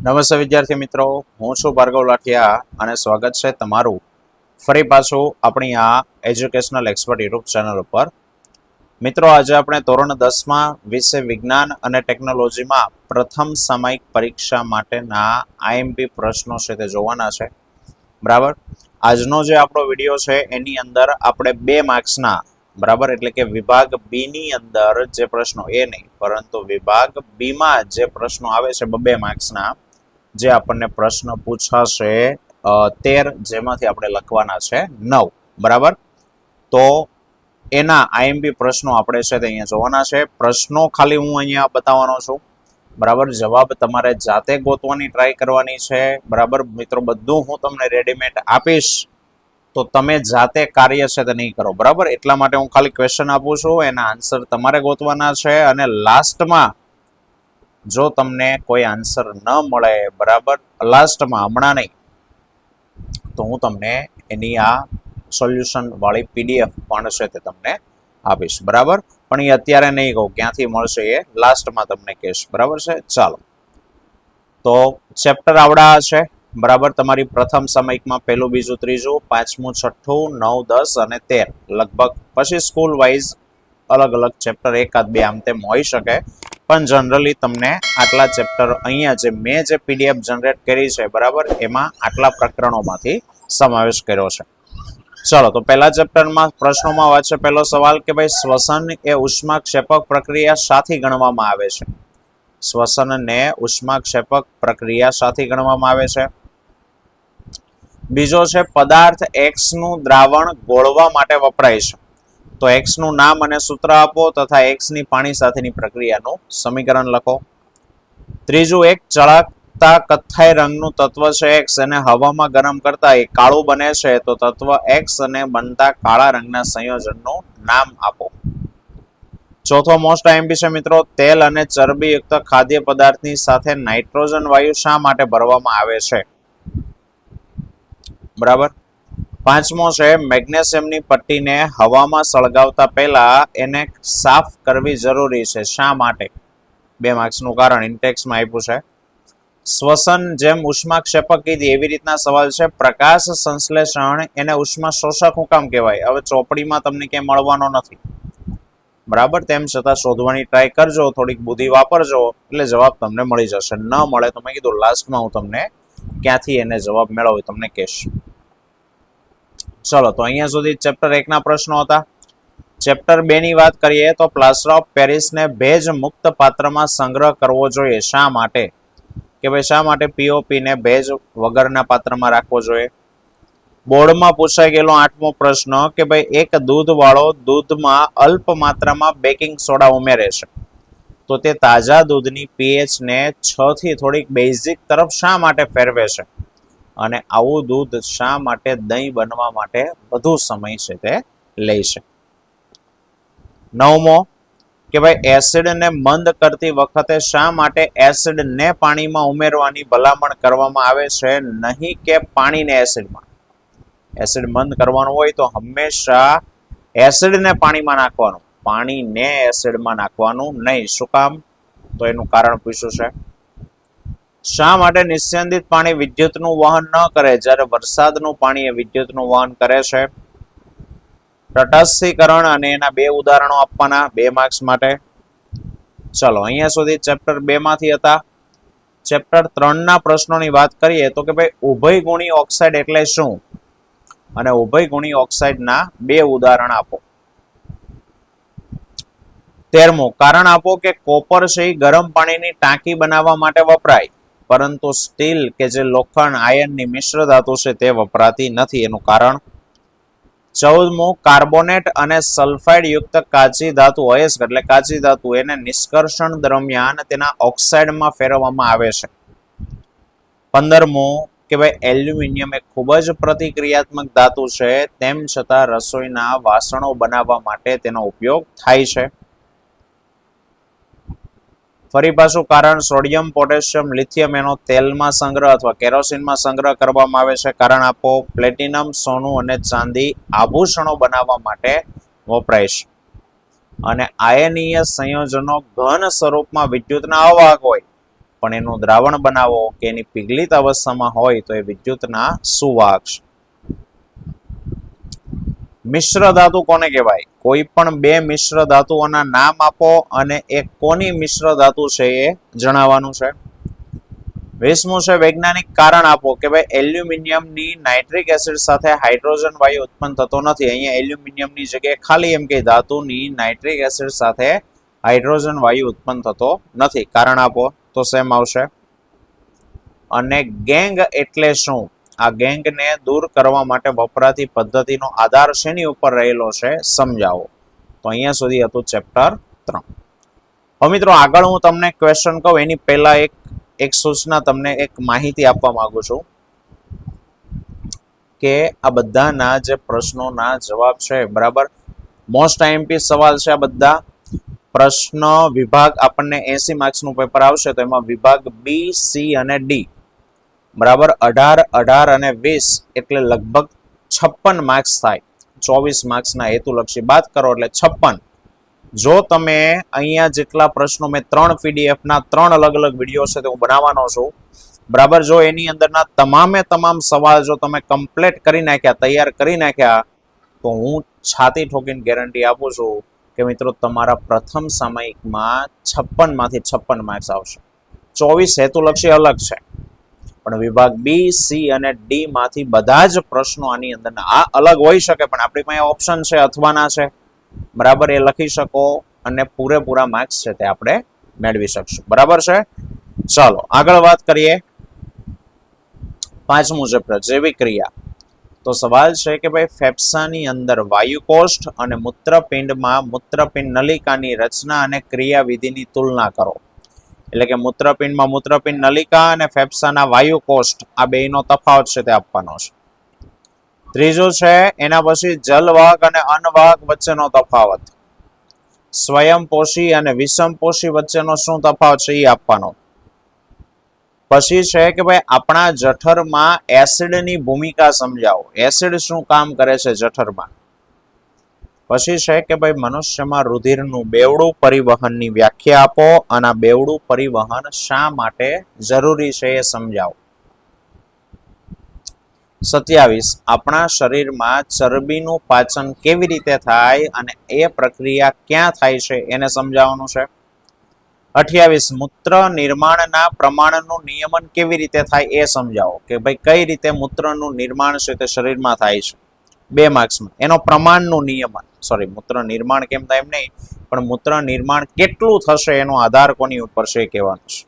નમસ્તે વિદ્યાર્થી મિત્રો, હું છું ભાર્ગવ લાઠિયા અને સ્વાગત છે તમારું ફરી પાછું આપણી આ એજ્યુકેશનલ એક્સપર્ટ યુટ્યુબ ચેનલ ઉપર. મિત્રો, આજે આપણે ધોરણ 10માં વિષય વિજ્ઞાન અને ટેકનોલોજીમાં પ્રથમ સામયિક પરીક્ષા માટેના આઈએમપી પ્રશ્નો છે તે જોવાના છે. બરાબર, આજનો જે આપણો વિડીયો છે એની અંદર આપણે 2 માર્ક્સના બરાબર એટલે કે વિભાગ બી ની અંદર જે પ્રશ્નો એ નહીં પરંતુ વિભાગ બી માં જે પ્રશ્નો આવે છે 2 માર્ક્સના જે આપણને પ્રશ્ન પૂછાશે 13 જેમાંથી આપણે લખવાના છે 9. બરાબર, તો એના આઈએમપી પ્રશ્નો આપણે છે તે અહીંયા જોવાના છે. પ્રશ્નો ખાલી હું અહીંયા બતાવવાનો છું. બરાબર, જવાબ તમારે જાતે ગોતવાની ટ્રાય કરવાની છે. બરાબર મિત્રો, બધું હું તમને રેડીમેડ આપીશ તો તમે જાતે કાર્ય છે તે નહીં કરો. બરાબર, એટલા માટે હું ખાલી ક્વેશ્ચન આપું છું, એના આન્સર તમારે ગોતવાના છે અને લાસ્ટમાં જો તમને કોઈ આન્સર ન મળે, બરાબર, લાસ્ટમાં હમણાં નહીં તો હું તમને એની આ સોલ્યુશન વાળી પીડીએફ પણ છે તે તમને આપીશ. બરાબર, પણ એ અત્યારે નહીં કહું, ક્યાંથી મળશે એ લાસ્ટમાં તમને કહીશ. બરાબર છે, ચાલો. તો ચેપ્ટર આવડા છે. બરાબર, તમારી પ્રથમ સામયિકમાં 1, 2, 3, 5, 6, 9, 10 અને 13 લગભગ. પછી સ્કૂલ વાઇઝ અલગ અલગ ચેપ્ટર 1-2 આમ તેમ હોઈ શકે, પણ જનરલી તમને આટલા ચેપ્ટર અહીંયા જે મેં જે પીડીએફ જનરેટ કરી છે, બરાબર, એમાં આટલા પ્રકરણોમાંથી સમાવેશ કર્યો છે. ચલો, તો પહેલા ચેપ્ટરમાં પ્રશ્નોમાં વાંચે પહેલો સવાલ કે ભાઈ શ્વસન એ ઉષ્માક્ષેપક પ્રક્રિયા સાથી ગણવામાં આવે છે. શ્વસનને ઉષ્માક્ષેપક પ્રક્રિયા સાથી ગણવામાં આવે છે. બીજો છે પદાર્થ એક્સ નું દ્રાવણ ગોળવા માટે વપરાય છે. તો એક્સ નું નામ અને સૂત્ર આપો તથા એક્સ ની પાણી સાથેની પ્રક્રિયાનું સમીકરણ લખો. ત્રીજું, એક ચળકતા કથ્થાઈ રંગનું તત્વ છે એક્સ, એને હવામાં ગરમ કરતા એ કાળું બને છે, તો તત્વ એક્સ અને બનતા કાળા રંગના સંયોજનનું નામ આપો. ચોથો મોસ્ટ આઈએમપી છે મિત્રો, તેલ અને ચરબીયુક્ત ખાદ્ય પદાર્થની સાથે નાઇટ્રોજન વાયુ શા માટે ભરવામાં આવે છે. બરાબર. પાંચમો છે મેગ્નેશિયમની પટ્ટીને હવામાં સળગાવતા પહેલા એને સાફ કરવી જરૂરી છે, શા માટે. 2 માર્ક્સનું કારણ ઇન્ટેક્સમાં આપ્યું છે. શ્વસન જેમ ઉષ્માક્ષેપક કીધી એવી રીતના સવાલ છે પ્રકાશ સંશ્લેષણ એને ઉષ્મા શોષક હું કામ કહેવાય. હવે ચોપડીમાં તમને ક્યાંય મળવાનો નથી. બરાબર, તેમ છતાં શોધવાની ટ્રાય કરજો, થોડીક બુદ્ધિ વાપરજો એટલે જવાબ તમને મળી જશે. ન મળે તો મેં કીધું લાસ્ટમાં હું તમને ક્યાંથી એને જવાબ મેળવ્યો તમને કહીશ. ચલો, તો અહીંયા સુધી ચેપ્ટર 1 ના પ્રશ્નો હતા. ચેપ્ટર 2 ની વાત કરીએ તો પ્લાસ્ટર ઓફ પેરિસને ભેજ મુક્ત પાત્રમાં સંગ્રહ કરવો જોઈએ, શા માટે. કે ભાઈ શા માટે પીઓપી ને ભેજ વગરના પાત્રમાં રાખવો જોઈએ. બોર્ડમાં પૂછાઈ ગયેલો 8મો પ્રશ્ન કે ભાઈ એક દૂધ વાળો દૂધમાં અલ્પ માત્રામાં બેકિંગ સોડા ઉમેરે છે, તો તે તાજા દૂધની પીએચ ને 6 થી થોડીક બેઝિક તરફ શા માટે ફેરવે છે, અને આવું દૂધ શા માટે દહીં બનવા માટે વધુ સમય છે તે લે છે. 9મો કે ભાઈ એસિડને મંદ કરતી વખતે શા માટે એસિડને પાણીમાં ઉમેરવાની ભલામણ કરવામાં આવે છે, નહીં કે પાણીને એસિડમાં. એસિડ મંદ કરવાનું હોય તો હંમેશા એસિડને પાણીમાં નાખવાનું, પાણીને એસિડમાં નાખવાનું નહીં. શું કામ, તો એનું કારણ પૂછ્યું છે. શા માટે નિસ્યંદિત પાણી વિદ્યુતનું વહન ન કરે જ્યારે વરસાદનું પાણી એ વિદ્યુતનું વહન કરે છે. તટસ્થીકરણ અને એના 2 ઉદાહરણો આપવાના 2 માર્ક્સ માટે. ચલો, અહીંયા સુધી ચેપ્ટર 2 માંથી હતા. ચેપ્ટર 3 ના પ્રશ્નોની વાત કરીએ તો કે ભાઈ ઉભયગુણી ઓક્સાઇડ એટલે શું, અને ઉભયગુણી ઓક્સાઇડના 2 ઉદાહરણ આપો. 13મું, કારણ આપો કે કોપર છે ગરમ પાણીની ટાંકી બનાવવા માટે વપરાય, પરંતુ સ્ટીલ કે જે લોખંડ આયનની મિશ્ર ધાતુ છે તે વપરાતી નથી, એનું કારણ. 14મું, કાર્બોનેટ અને સલ્ફાઇડ યુક્ત કાચી ધાતુ અયસ્ક એટલે કાચી ધાતુ એને નિષ્કર્ષણ દરમિયાન તેના ઓક્સાઇડમાં ફેરવવામાં આવે છે. 15મું કે ભાઈ એલ્યુમિનિયમ એક ખૂબ જ પ્રતિક્રિયાત્મક ધાતુ છે, તેમ છતાં રસોઈના વાસણો બનાવવા માટે તેનો ઉપયોગ થાય છે. ફરી પાછું કારણ સોડિયમ, પોટેશિયમ, લિથિયમ એનો તેલમાં સંગ્રહ અથવા કેરોસીનમાં સંગ્રહ કરવામાં આવે છે. કારણ આપો પ્લેટિનમ, સોનું અને ચાંદી આભૂષણો બનાવવા માટે વપરાય છે. અને આયનીય સંયોજનો ઘન સ્વરૂપમાં વિદ્યુતના અવાહક હોય પણ એનું દ્રાવણ બનાવો કે એની પીગલિત અવસ્થામાં હોય તો એ વિદ્યુતના સુવાહક છે. મિશ્ર ધાતુ કોને કહેવાય? કોઈ પણ બે મિશ્ર ધાતુઓના નામ આપો અને એ કોની મિશ્ર ધાતુ છે એ જણાવવાનું છે. 20મું છે વૈજ્ઞાનિક કારણ આપો કે ભાઈ એલ્યુમિનિયમની નાઇટ્રિક એસિડ સાથે હાઇડ્રોજન વાયુ ઉત્પન્ન થતો નથી. અહીંયા એલ્યુમિનિયમની જગ્યાએ ખાલી એમ કે ધાતુની નાઇટ્રિક એસિડ સાથે હાઇડ્રોજન વાયુ ઉત્પન્ન થતો નથી. કારણ આપો તો સેમ આવશે. અને ગેંગ એટલે શું? આ ગેંગને દૂર કરવા માટે વપરાતી પદ્ધતિનો આધાર શેની ઉપર રહેલો છે સમજાવો. તો અહીંયા સુધી હતું ચેપ્ટર 3. હવે મિત્રો આગળ હું તમને ક્વેશ્ચન કહું એની પહેલા એક સૂચના તમને એક માહિતી આપવા માંગુ છું કે આ બધાના જે પ્રશ્નોના જવાબ છે બરાબર મોસ્ટ આઈએમપી સવાલ છે. આ બધા પ્રશ્ન વિભાગ આપણને 80 માર્ક્સનું પેપર આવશે તો એમાં વિભાગ બી, સી અને ડી બરાબર 18, 18 અને 20 એટલે લગભગ 56 માર્ક્સ થાય. 24 માર્ક્સના હેતુલક્ષી બાદ કરો એટલે 56. જો તમે અહીંયા જેટલા પ્રશ્નો મેં 3 PDF ના 3 અલગ અલગ વિડીયો છે તે હું બનાવવાનો છું બરાબર. જો એની અંદરના તમામ સવાલ જો તમે કમ્પ્લીટ કરી નાખ્યા, તૈયાર કરી નાખ્યા તો હું છાતી ઠોકીને ગેરંટી આપું છું કે મિત્રો તમારા પ્રથમ સામયિકમાં 56 માંથી 56 માર્ક્સ આવશે. 24 હેતુલક્ષી અલગ છે પણ વિભાગ બી, સી અને ડી માંથી બધા જ પ્રશ્નો આની અંદરના આ અલગ હોઈ શકે પણ આપણી પાસે ઓપ્શન છે અથવાના છે બરાબર. એ લખી શકો અને પૂરેપૂરા માર્ક્સ છે તે આપણે મેળવી શકશું બરાબર છે. ચાલો આગળ વાત કરીએ. 5મું ચેપ્ટર જૈવિક ક્રિયા. તો સવાલ છે કે ભાઈ ફેફસાની અંદર વાયુકોષ્ઠ અને મૂત્રપિંડમાં મૂત્રપિંડ નલિકાની રચના અને ક્રિયાવિધિની તુલના કરો. એટલે કે મૂત્રપિંડમાં મૂત્રપિંડ નલિકા અને ફેફસાના વાયુકોષ્ઠ આ બેનો તફાવત છે તે આપવાનો છે. ત્રીજું છે એના પછી જલવાહક અને અનવાહક વચ્ચેનો તફાવત. સ્વયંપોષી અને વિષમપોષી વચ્ચેનો શું તફાવત છે એ આપવાનો. પછી છે કે ભાઈ આપણા જઠરમાં એસિડની ભૂમિકા સમજાવો. એસિડ શું કામ કરે છે જઠરમાં. પછી છે કે ભાઈ મનુષ્યમાં રુધિરનું બેવડું પરિવહનની વ્યાખ્યા આપો અને બેવડું પરિવહન શા માટે જરૂરી છે એ સમજાવો. 27 આપણા શરીરમાં ચરબીનું પાચન કેવી રીતે થાય અને એ પ્રક્રિયા ક્યાં થાય છે એને સમજાવવાનું છે. 28 મૂત્ર નિર્માણના પ્રમાણનું નિયમન કેવી રીતે થાય એ સમજાવો કે ભાઈ કઈ રીતે મૂત્રનું નિર્માણ છે તે શરીરમાં થાય છે. 2 માર્ક્સમાં એનો પ્રમાણનું નિયમન મૂત્ર નિર્માણ કેમ થાય એમ નહીં પણ મૂત્ર નિર્માણ કેટલું થશે એનો આધાર કોની ઉપર છે એ કહેવાનું છે.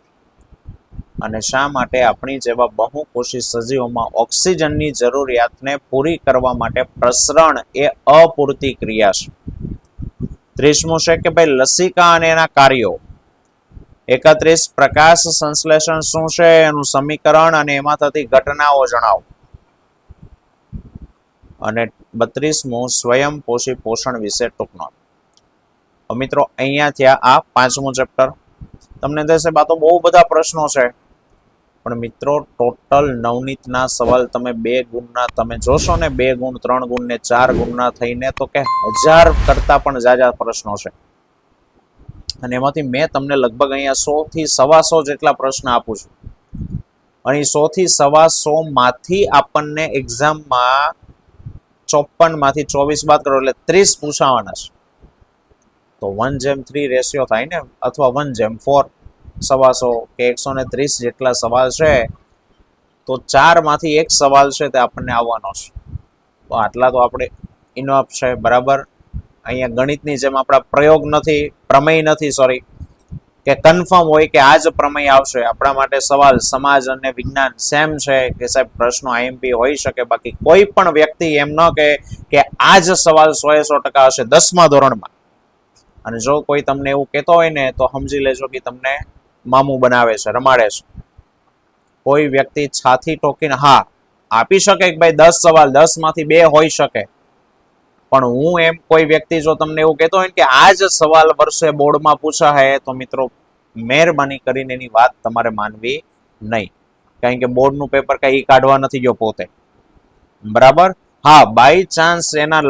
અને શા માટે આપણી જેવા બહુકોષી સજીવોમાં ઓક્સિજનની જરૂરિયાતને પૂરી કરવા માટે પ્રસરણ એ અપૂરતી ક્રિયા છે. 30મું છે કે ભાઈ લસિકા અને એના કાર્યો. 31 પ્રકાશ સંશ્લેષણ શું છે એનું સમીકરણ અને એમાં થતી ઘટનાઓ જણાવો. અને 32મું સ્વયંપોષી પોષણ વિશે ટૂંક નોંધ. મિત્રો અહીંયા થયા આ 5મું ચેપ્ટર. તમને થશે બા તો બહુ બધા પ્રશ્નો છે પણ મિત્રો ટોટલ નવનીતના સવાલ તમે 2 ગુણના તમે જોશો ને 2 ગુણ 3 ગુણ ને 4 ગુણના થઈને તો કે 1000 કરતા પણ જાજા પ્રશ્નો છે. અને એમાંથી મેં તમને લગભગ અહીંયા 100 થી 125 જેટલા પ્રશ્ન આપું છું અને 100 થી 125 માંથી આપણને એક્ઝામમાં 54 માંથી 24 બાદ કરો એટલે 30 પૂછાવાના છે. તો 1:3 રેશિયો થાય ને અથવા 1:4 125 કે 130 જેટલા સવાલ છે તો 4 માંથી 1 સવાલ છે તે આપણને આવવાનો છે. તો આટલા તો આપણે ઇનફ છે બરાબર. અહીંયા ગણિતની જેમ આપણા પ્રયોગ નથી, પ્રમેય નથી કે કન્ફર્મ હોય કે આ જ પ્રમેય આવશે. આપણા માટે સવાલ સમાજ અને વિજ્ઞાન સેમ છે કે સાહેબ પ્રશ્નો આઈએમપી હોઈ શકે. બાકી કોઈ પણ વ્યક્તિ એમ ન કહે કે આ જ સવાલ 100% હશે 10મા ધોરણમાં. અને જો કોઈ તમને એવું કહેતો હોય ને તો સમજી લેજો કે તમને મામું બનાવે છે, રમાડે છે. કોઈ વ્યક્તિ છાતી ઠોકીને હા આપી શકે કે ભાઈ 10 સવાલ 10 માંથી 2 હોઈ શકે પણ હું એમ કોઈ વ્યક્તિ જો તમને એવું કહેતો હોય કે આ જ સવાલ વર્ષે બોર્ડમાં પૂછા હે તો મિત્રો મહેરબાની કરીને એની વાત તમારે માનવી નહીં. કારણ કે બોર્ડનું પેપર કઈ કાઢવા નથી ગયો પોતે બરાબર. હા બાય ચાન્સ એના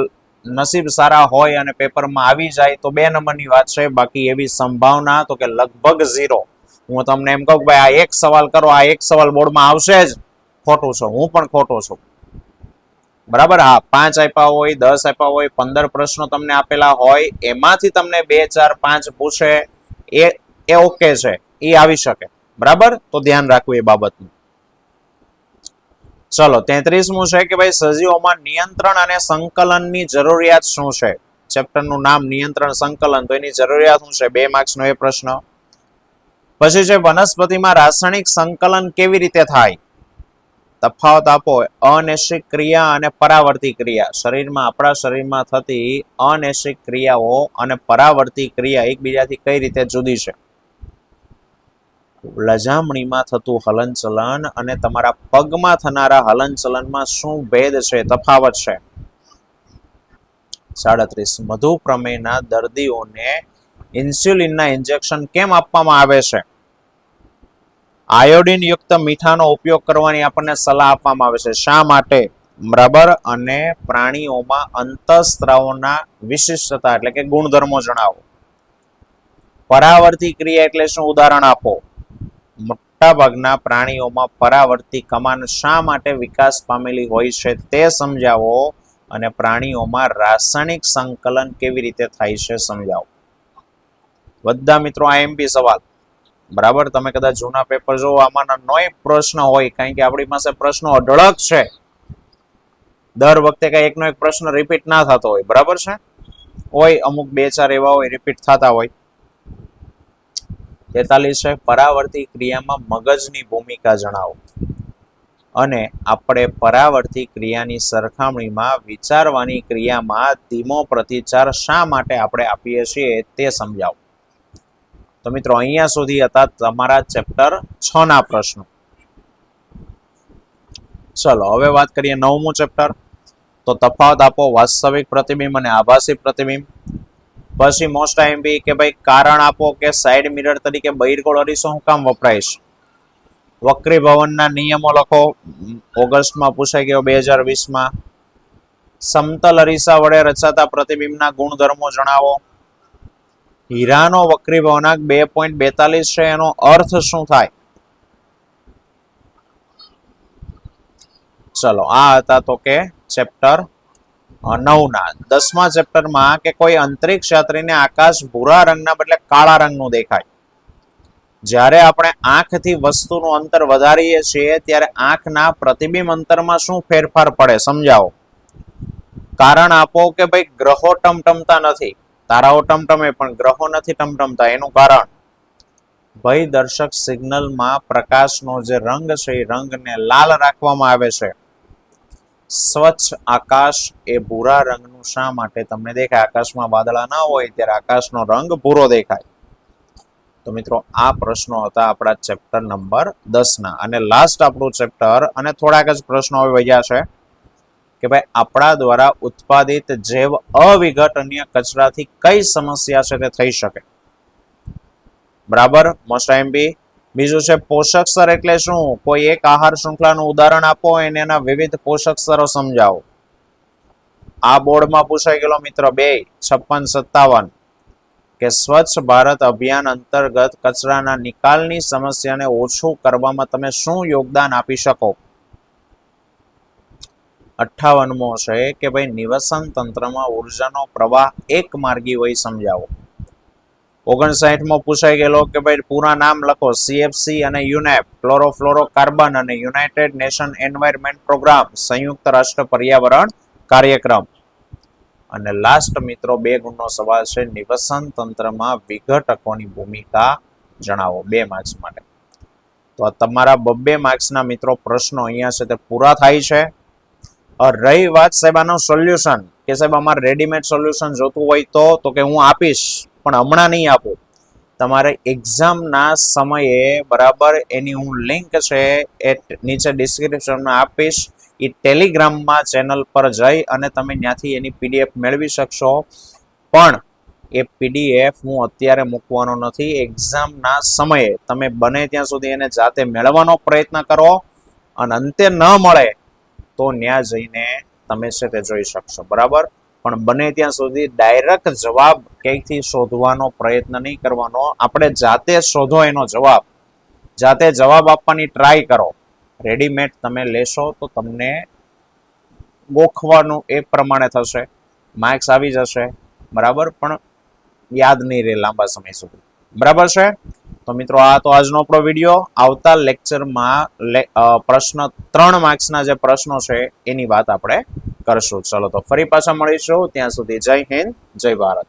નસીબ સારા હોય અને પેપરમાં આવી જાય તો 2 નંબરની વાત છે. બાકી એવી સંભાવના તો કે લગભગ 0 હું તમને એમ કહું કે ભાઈ આ એક સવાલ કરો, આ એક સવાલ બોર્ડમાં આવશે જ, ખોટું છો, હું પણ ખોટો છું. બરાબર? હા, 5 આપ્યા હોય, 10 આપ્યા હોય, 15 પ્રશ્નો તમને આપેલા હોય, એમાંથી તમને 2, 4, 5 પૂછે, એ ઓકે છે, એ આવી શકે. બરાબર? તો ધ્યાન રાખવું એ બાબતનું. ચલો 33મું છે કે ભાઈ સજીવોમાં નિયંત્રણ અને સંકલનની જરૂરિયાત શું છે? ચેપ્ટરનું નામ નિયંત્રણ સંકલન, તો એની જરૂરિયાત શું છે? 2 માર્ક્સનો એ પ્રશ્ન. પછી છે વનસ્પતિમાં રાસાયણિક સંકલન કેવી રીતે થાય? તફાવત આપો અનૈચ્છિક ક્રિયા અને પરાવર્તી ક્રિયા. આપણા શરીરમાં થતી અનૈચ્છિક ક્રિયાઓ અને પરાવર્તી ક્રિયા એકબીજાથી કઈ રીતે જુદી છે? લજામણીમાં થતું હલનચલન અને તમારા પગમાં થનારા હલનચલનમાં શું ભેદ છે, તફાવત છે? 37 મધુપ્રમેહના દર્દીઓને ઇન્સ્યુલિનના ઇન્જેક્શન કેમ આપવામાં આવે છે? આયોડિન યુક્ત મીઠાનો ઉપયોગ કરવાની આપણને સલાહ આપવામાં આવે છે. શા માટે? બરાબર? અને પ્રાણીઓમાં અંતઃસ્ત્રાવોના વિશિષ્ટતા એટલે કે ગુણધર્મો જણાવો. પરાવર્તી ક્રિયા એટલે શું? ઉદાહરણ આપો. મોટાભાગના પ્રાણીઓમાં પરાવર્તી કમાન શા માટે વિકાસ પામેલી હોય છે તે સમજાવો, અને પ્રાણીઓમાં રાસાયણિક સંકલન કેવી રીતે થાય છે સમજાવો. બધા મિત્રો આઈએમપી સવાલ. બરાબર? તમે કદાચ જૂના પેપર જો આમાંના નોય પ્રશ્ન હોય, કારણ કે આપણી પાસે પ્રશ્નો અઢળક છે, દર વખતે કઈ એકનો એક પ્રશ્ન રિપીટ ના થતો હોય. બરાબર છે? હોય અમુક 2-4 એવા હોય રિપીટ થતા હોય. 43 છે પરાવર્તી ક્રિયામાં મગજની ભૂમિકા જણાવો. અને આપણે પરાવર્તી ક્રિયાની સરખામણીમાં વિચારવાની ક્રિયામાં ધીમો પ્રતિચાર શા માટે આપણે આપીએ છીએ તે સમજાવો. તો મિત્રો અહીંયા સુધી હતા તમારા ચેપ્ટર 6 ના પ્રશ્નો. ચલો હવે વાત કરીએ 9મું ચેપ્ટર. તો તફાવત આપો વાસ્તવિક પ્રતિબિંબ અને આભાસી પ્રતિબિંબ. પછી મોસ્ટ આઈએમપી કે ભાઈ કારણ આપો કે સાઈડ મિરર તરીકે બહિર્ગોળ અરીસો શું કામ વપરાય છે? વક્રીભવનના નિયમો લખો. ઓગસ્ટમાં પૂછાઈ ગયો 2020માં. સમતલ અરીસા વડે રચાતા પ્રતિબિંબના ગુણધર્મો જણાવો. હીરાનો વક્રીભવનાંક 2.42 છે, એનો અર્થ શું થાય? ચલો આ હતા તો કે ચેપ્ટર 9 ના. 10મા ચેપ્ટરમાં કે કોઈ અંતરિક્ષ યાત્રીને આકાશ ભૂરા રંગના બદલે કાળા રંગનું દેખાય. જ્યારે આપણે આંખથી વસ્તુનું અંતર વધારીએ છીએ ત્યારે આંખના પ્રતિબિંબ અંતરમાં શું ફેરફાર પડે સમજાવો. કારણ આપો કે ભાઈ ગ્રહો ટમટમતા નથી, તારાઓ ટમટમે પણ ગ્રહો નથી ટમટમતા. એનું કારણ ભયદર્શક સિગ્નલમાં પ્રકાશનો જે રંગ છે એ રંગને લાલ રાખવામાં આવે છે. સ્વચ્છ આકાશ એ ભૂરા રંગનું શા માટે તમને દેખાય? આકાશમાં વાદળા ના હોય ત્યારે આકાશનો રંગ ભૂરો દેખાય. તો મિત્રો આ પ્રશ્નો હતા આપણા ચેપ્ટર નંબર 10 ના. અને લાસ્ટ આપણું ચેપ્ટર, અને થોડાક જ પ્રશ્નો હવે વધ્યા છે કે ભાઈ આપણા દ્વારા ઉત્પાદિત જૈવ અવિઘટનીય કચરાથી કઈ સમસ્યા છે તે થઈ શકે. બરાબર? Most IMP. બીજું છે પોષક સ્તર એટલે શું? કોઈ એક આહાર શૃંખલાનું ઉદાહરણ આપો અને એના વિવિધ પોષક સ્તરો સમજાવો. આ બોર્ડમાં પૂછાઈ ગયેલો મિત્ર 2-56-57 કે સ્વચ્છ ભારત અભિયાન અંતર્ગત કચરાના નિકાલની સમસ્યાને ઓછું કરવામાં તમે શું યોગદાન આપી શકો? 58મો છે કે ભાઈ નિવસન તંત્રમાં ઉર્જાનો પ્રવાહ એક માર્ગી હોય સમજાવો. 59મો પૂછાઈ ગયેલો કે ભાઈ પૂરા નામ લખો. CFC અને યુનેપ, ક્લોરોફ્લોરોકાર્બન અને યુનાઇટેડ નેશન એન્વાયરમેન્ટ પ્રોગ્રામ, સંયુક્ત રાષ્ટ્ર પર્યાવરણ કાર્યક્રમ. અને લાસ્ટ મિત્રો 2 ગુણનો સવાલ છે નિવસન તંત્રમાં વિઘટકોની ભૂમિકા જણાવો. 2 માર્ક્સ માટે. તો આ તમારા 2 માર્ક્સના મિત્રો પ્રશ્નો અહીંયા છે તે પૂરા થાય છે. રહી વાત સાહેબ આનો સોલ્યુશન, કે સાહેબ અમારે રેડીમેડ સોલ્યુશન જોતું હોય તો કે હું આપીશ, પણ હમણાં નહીં આપું. તમારે એક્ઝામના સમયે બરાબર એની હું લિંક છે એ નીચે ડિસ્ક્રિપ્શનમાં આપીશ. એ ટેલિગ્રામમાં ચેનલ પર જઈ અને તમે ત્યાંથી એની PDF મેળવી શકશો. પણ એ PDF હું અત્યારે મૂકવાનો નથી. એક્ઝામના સમયે તમે બને ત્યાં સુધી એને જાતે મેળવવાનો પ્રયત્ન કરો, અને અંતે ન મળે તો ત્યાં જઈને તમે છે તે જોઈ શકશો. બરાબર? પણ બને ત્યાં સુધી ડાયરેક્ટ જવાબ ક્યાંયથી શોધવાનો પ્રયત્ન નહીં કરવાનો. આપણે જાતે શોધો એનો જવાબ. જાતે જવાબ આપવાની ટ્રાય કરો. રેડીમેડ તમે લેશો તો તમને ગોખવાનું એ પ્રમાણે થશે, માર્ક્સ આવી જશે, બરાબર, પણ યાદ નહીં રહે લાંબા સમય સુધી. બરાબર છે? તો મિત્રો આ તો આજનો આપણો વિડીયો. આવતા લેક્ચરમાં પ્રશ્ન 3 માર્ક્સના જે પ્રશ્નો છે એની વાત આપણે કરશું. ચલો તો ફરી પાછા મળીશું. ત્યાં સુધી જય હિન્દ, જય ભારત.